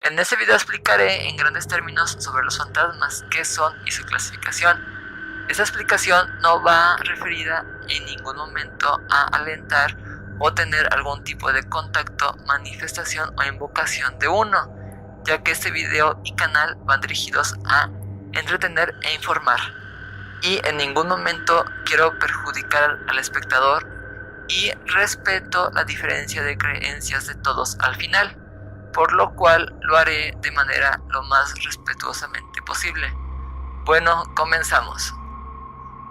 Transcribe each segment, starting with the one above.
En este video explicaré en grandes términos sobre los fantasmas, qué son y su clasificación. Esta explicación no va referida en ningún momento a alentar o tener algún tipo de contacto, manifestación o invocación de uno, ya que este video y canal van dirigidos a entretener e informar. Y en ningún momento quiero perjudicar al espectador y respeto la diferencia de creencias de todos al final, por lo cual lo haré de manera lo más respetuosamente posible. Bueno, comenzamos.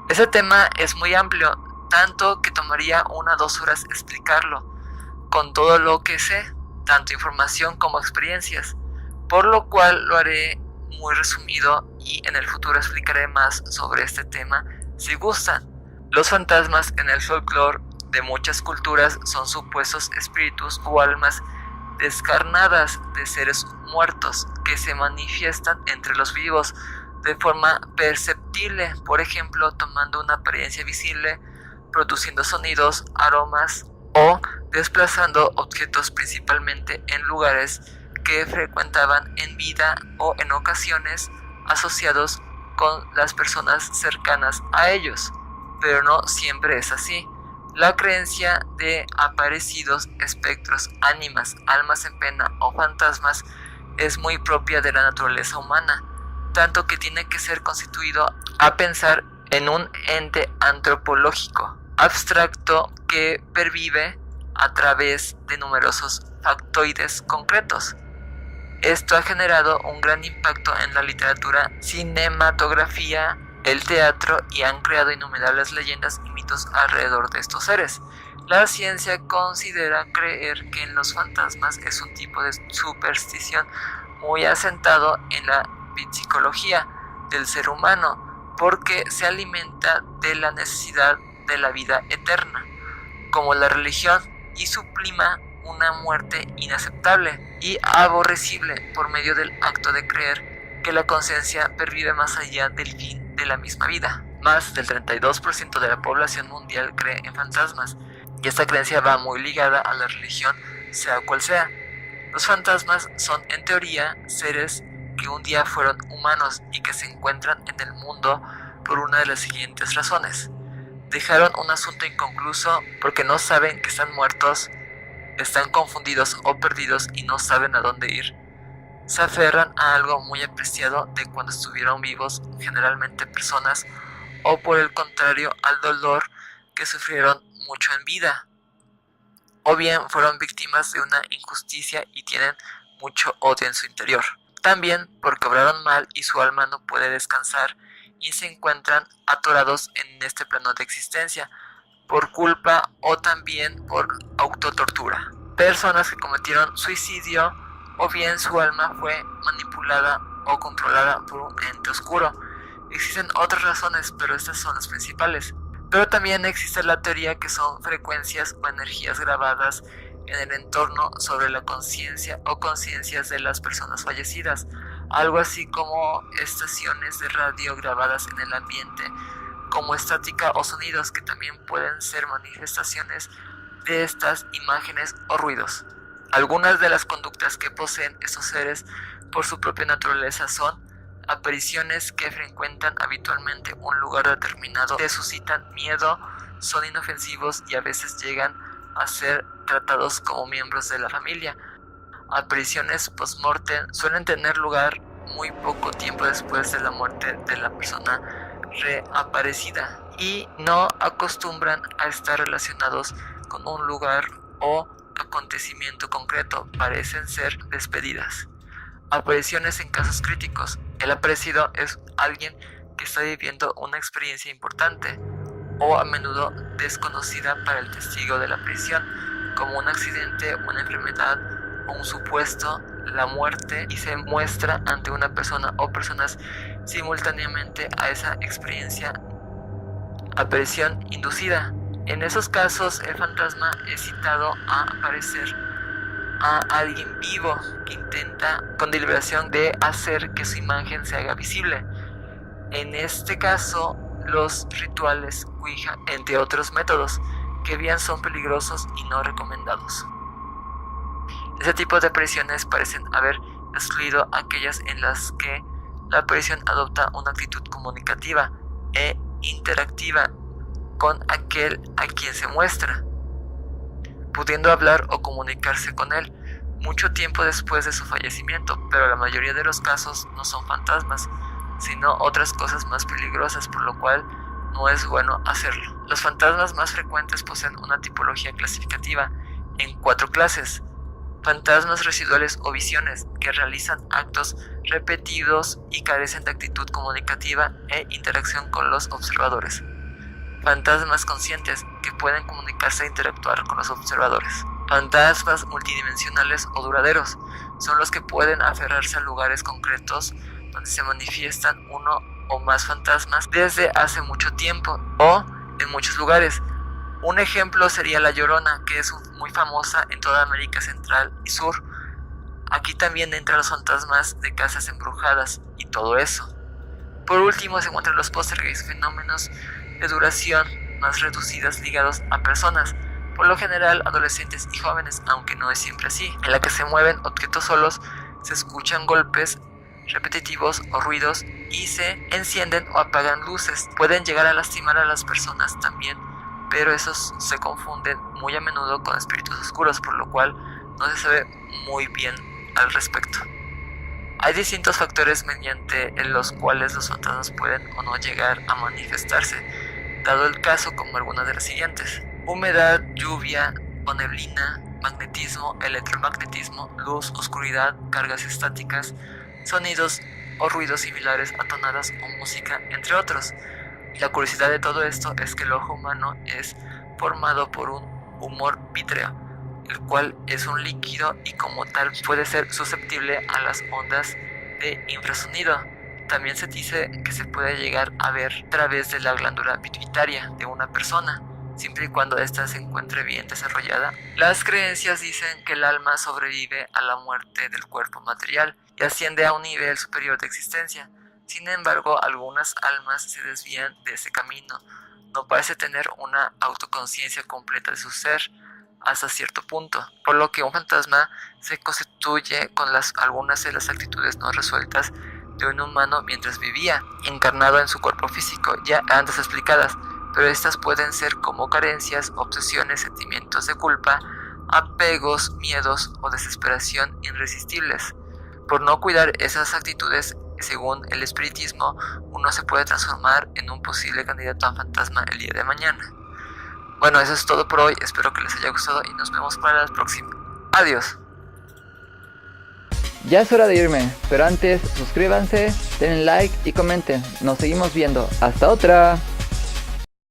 Este tema es muy amplio, tanto que tomaría 1 o 2 horas explicarlo, con todo lo que sé, tanto información como experiencias, por lo cual lo haré muy resumido y en el futuro explicaré más sobre este tema si gustan. Los fantasmas en el folclore de muchas culturas son supuestos espíritus o almas descarnadas de seres muertos que se manifiestan entre los vivos de forma perceptible, por ejemplo, tomando una apariencia visible, produciendo sonidos, aromas o desplazando objetos, principalmente en lugares que frecuentaban en vida o en ocasiones asociados con las personas cercanas a ellos, pero no siempre es así. La creencia de aparecidos, espectros, ánimas, almas en pena o fantasmas es muy propia de la naturaleza humana, tanto que tiene que ser constituido a pensar en un ente antropológico, abstracto que pervive a través de numerosos factoides concretos. Esto ha generado un gran impacto en la literatura, cinematografía, el teatro y han creado innumerables leyendas y mitos alrededor de estos seres. La ciencia considera creer que en los fantasmas es un tipo de superstición muy asentado en la psicología del ser humano, porque se alimenta de la necesidad de la vida eterna, como la religión, y suprima una muerte inaceptable y aborrecible por medio del acto de creer que la conciencia pervive más allá del fin de la misma vida. Más del 32% de la población mundial cree en fantasmas, y esta creencia va muy ligada a la religión, sea cual sea. Los fantasmas son, en teoría, seres que un día fueron humanos y que se encuentran en el mundo por una de las siguientes razones. Dejaron un asunto inconcluso porque no saben que están muertos, están confundidos o perdidos y no saben a dónde ir. Se aferran a algo muy apreciado de cuando estuvieron vivos, generalmente personas, o por el contrario al dolor que sufrieron mucho en vida, o bien fueron víctimas de una injusticia y tienen mucho odio en su interior. También porque obraron mal y su alma no puede descansar y se encuentran atorados en este plano de existencia por culpa o también por autotortura. Personas que cometieron suicidio o bien su alma fue manipulada o controlada por un ente oscuro. Existen otras razones, pero estas son las principales. Pero también existe la teoría que son frecuencias o energías grabadas en el entorno sobre la conciencia o conciencias de las personas fallecidas, algo así como estaciones de radio grabadas en el ambiente, como estática o sonidos que también pueden ser manifestaciones de estas imágenes o ruidos. Algunas de las conductas que poseen estos seres por su propia naturaleza son apariciones que frecuentan habitualmente un lugar determinado, que suscitan miedo, son inofensivos y a veces llegan a ser tratados como miembros de la familia. Apariciones post-mortem suelen tener lugar muy poco tiempo después de la muerte de la persona reaparecida y no acostumbran a estar relacionados con un lugar o acontecimiento concreto, parecen ser despedidas. Apariciones en casos críticos. El aparecido es alguien que está viviendo una experiencia importante o a menudo desconocida para el testigo de la aparición, como un accidente, una enfermedad o un supuesto, la muerte, y se muestra ante una persona o personas simultáneamente a esa experiencia. Aparición inducida. En esos casos el fantasma es citado a aparecer a alguien vivo que intenta con deliberación de hacer que su imagen se haga visible. En este caso, los rituales Ouija, entre otros métodos, que bien son peligrosos y no recomendados. Este tipo de apariciones parecen haber excluido aquellas en las que la aparición adopta una actitud comunicativa e interactiva con aquel a quien se muestra, pudiendo hablar o comunicarse con él mucho tiempo después de su fallecimiento, pero la mayoría de los casos no son fantasmas, sino otras cosas más peligrosas, por lo cual no es bueno hacerlo. Los fantasmas más frecuentes poseen una tipología clasificativa en 4 clases: fantasmas residuales o visiones, que realizan actos repetidos y carecen de actitud comunicativa e interacción con los observadores; fantasmas conscientes, que pueden comunicarse e interactuar con los observadores; fantasmas multidimensionales o duraderos, son los que pueden aferrarse a lugares concretos donde se manifiestan uno o más fantasmas desde hace mucho tiempo o en muchos lugares. Un ejemplo sería La Llorona, que es muy famosa en toda América Central y Sur. Aquí también entran los fantasmas de casas embrujadas y todo eso. Por último se encuentran los poltergeist, fenómenos de duración más reducidas ligados a personas, por lo general adolescentes y jóvenes, aunque no es siempre así, en la que se mueven objetos solos, se escuchan golpes repetitivos o ruidos y se encienden o apagan luces. Pueden llegar a lastimar a las personas también, pero esos se confunden muy a menudo con espíritus oscuros, por lo cual no se sabe muy bien al respecto. Hay distintos factores mediante los cuales los fantasmas pueden o no llegar a manifestarse, dado el caso, como algunas de las siguientes: humedad, lluvia o neblina, magnetismo, electromagnetismo, luz, oscuridad, cargas estáticas, sonidos o ruidos similares a tonadas o música, entre otros. La curiosidad de todo esto es que el ojo humano es formado por un humor vítreo, el cual es un líquido y como tal puede ser susceptible a las ondas de infrasonido. También se dice que se puede llegar a ver a través de la glándula pituitaria de una persona, siempre y cuando ésta se encuentre bien desarrollada. Las creencias dicen que el alma sobrevive a la muerte del cuerpo material y asciende a un nivel superior de existencia. Sin embargo, algunas almas se desvían de ese camino. No parece tener una autoconciencia completa de su ser hasta cierto punto, por lo que un fantasma se constituye con algunas de las actitudes no resueltas de un humano mientras vivía, encarnado en su cuerpo físico, ya antes explicadas, pero estas pueden ser como carencias, obsesiones, sentimientos de culpa, apegos, miedos o desesperación irresistibles. Por no cuidar esas actitudes, según el espiritismo, uno se puede transformar en un posible candidato a fantasma el día de mañana. Bueno, eso es todo por hoy, espero que les haya gustado y nos vemos para la próxima. Adiós. Ya es hora de irme, pero antes suscríbanse, denle like y comenten. Nos seguimos viendo. ¡Hasta otra!